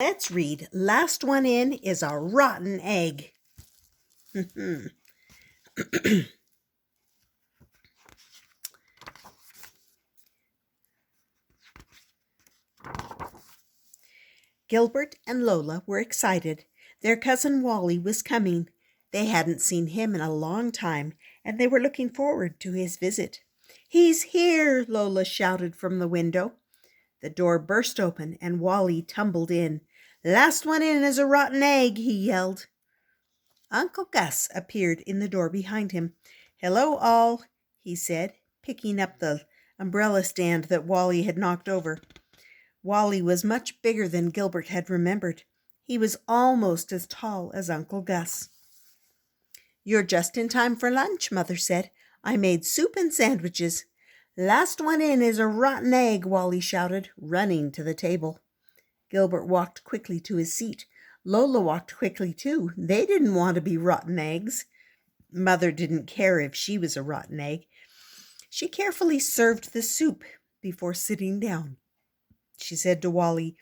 Let's read. Last one in is a rotten egg. Gilbert and Lola were excited. Their cousin Wally was coming. They hadn't seen him in a long time, and they were looking forward to his visit. "He's here!" Lola shouted from the window. The door burst open, and Wally tumbled in. "Last one in is a rotten egg," he yelled. Uncle Gus appeared in the door behind him. "Hello, all," he said, picking up the umbrella stand that Wally had knocked over. Wally was much bigger than Gilbert had remembered. He was almost as tall as Uncle Gus. "You're just in time for lunch," Mother said. "I made soup and sandwiches." "Last one in is a rotten egg," Wally shouted, running to the table. Gilbert walked quickly to his seat. Lola walked quickly too. They didn't want to be rotten eggs. Mother didn't care if she was a rotten egg. She carefully served the soup before sitting down. She said to Wally,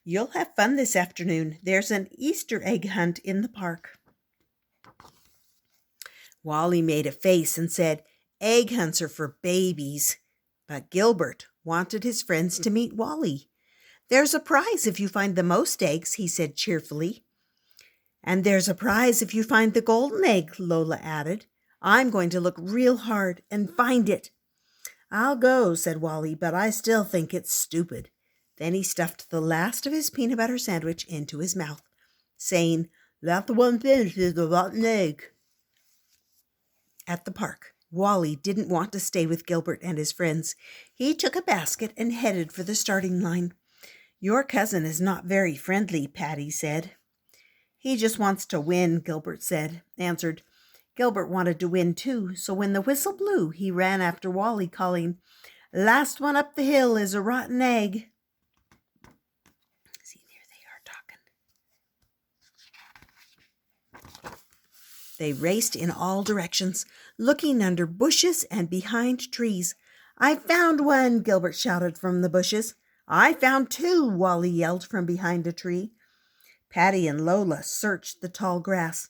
"You'll have fun this afternoon. There's an Easter egg hunt in the park." Wally made a face and said, "Egg hunts are for babies." But Gilbert wanted his friends to meet Wally. "There's a prize if you find the most eggs," he said cheerfully. "And there's a prize if you find the golden egg," Lola added. "I'm going to look real hard and find it." "I'll go," said Wally, "but I still think it's stupid." Then he stuffed the last of his peanut butter sandwich into his mouth, saying, "That the one finish is a rotten egg." At the park, Wally didn't want to stay with Gilbert and his friends. He took a basket and headed for the starting line. "Your cousin is not very friendly," Patty said. "He just wants to win," Gilbert answered. Gilbert wanted to win too, so when the whistle blew, he ran after Wally, calling, "Last one up the hill is a rotten egg." See, there they are talking. They raced in all directions, looking under bushes and behind trees. "I found one," Gilbert shouted from the bushes. "I found two," Wally yelled from behind a tree. Patty and Lola searched the tall grass.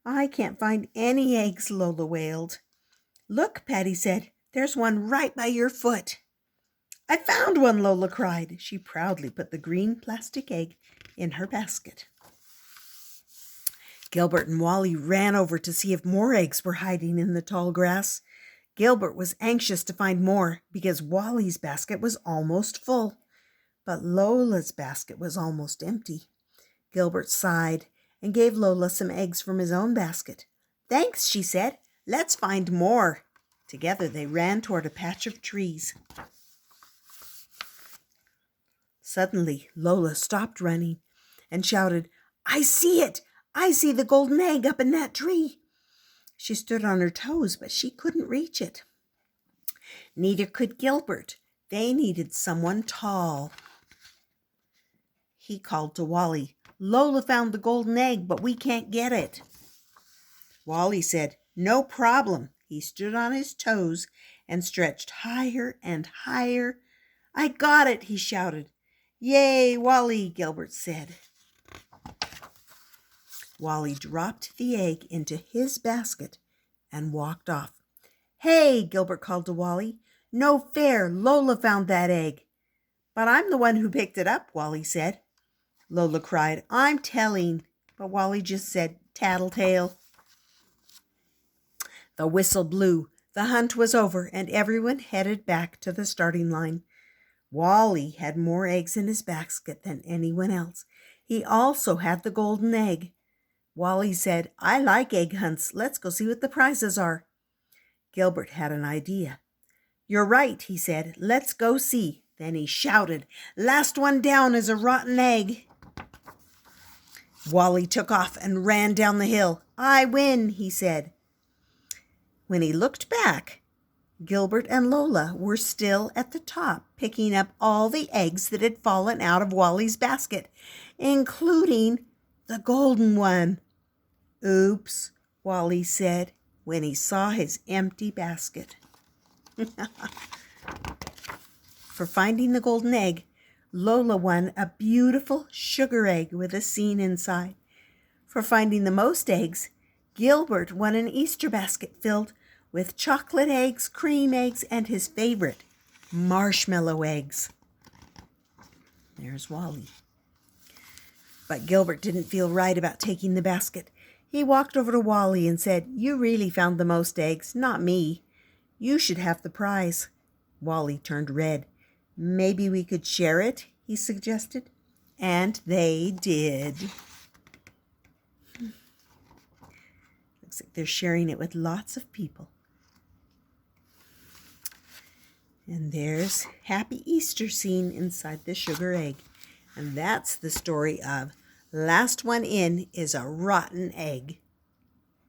"I can't find any eggs," Lola wailed. "Look," Patty said, "there's one right by your foot." "I found one," Lola cried. She proudly put the green plastic egg in her basket. Gilbert and Wally ran over to see if more eggs were hiding in the tall grass. Gilbert was anxious to find more because Wally's basket was almost full, but Lola's basket was almost empty. Gilbert sighed and gave Lola some eggs from his own basket. "Thanks," she said. "Let's find more." Together they ran toward a patch of trees. Suddenly, Lola stopped running and shouted, "I see it! I see the golden egg up in that tree." She stood on her toes, but she couldn't reach it. Neither could Gilbert. They needed someone tall. He called to Wally, "Lola found the golden egg, but we can't get it." Wally said, "No problem." He stood on his toes and stretched higher and higher. "I got it," he shouted. "Yay, Wally," Gilbert said. Wally dropped the egg into his basket and walked off. "Hey," Gilbert called to Wally. "No fair. Lola found that egg." "But I'm the one who picked it up," Wally said. Lola cried, "I'm telling." But Wally just said, "Tattletale." The whistle blew. The hunt was over, and everyone headed back to the starting line. Wally had more eggs in his basket than anyone else. He also had the golden egg. Wally said, "I like egg hunts. Let's go see what the prizes are." Gilbert had an idea. "You're right," he said. "Let's go see." Then he shouted, "Last one down is a rotten egg." Wally took off and ran down the hill. "I win," he said. When he looked back, Gilbert and Lola were still at the top, picking up all the eggs that had fallen out of Wally's basket, including the golden one. "Oops," Wally said when he saw his empty basket. For finding the golden egg, Lola won a beautiful sugar egg with a scene inside. For finding the most eggs, Gilbert won an Easter basket filled with chocolate eggs, cream eggs, and his favorite, marshmallow eggs. There's Wally. But Gilbert didn't feel right about taking the basket. He walked over to Wally and said, "You really found the most eggs, not me. You should have the prize." Wally turned red. "Maybe we could share it," he suggested. And they did. Looks like they're sharing it with lots of people. And there's Happy Easter scene inside the sugar egg. And that's the story of Last One In is a Rotten Egg.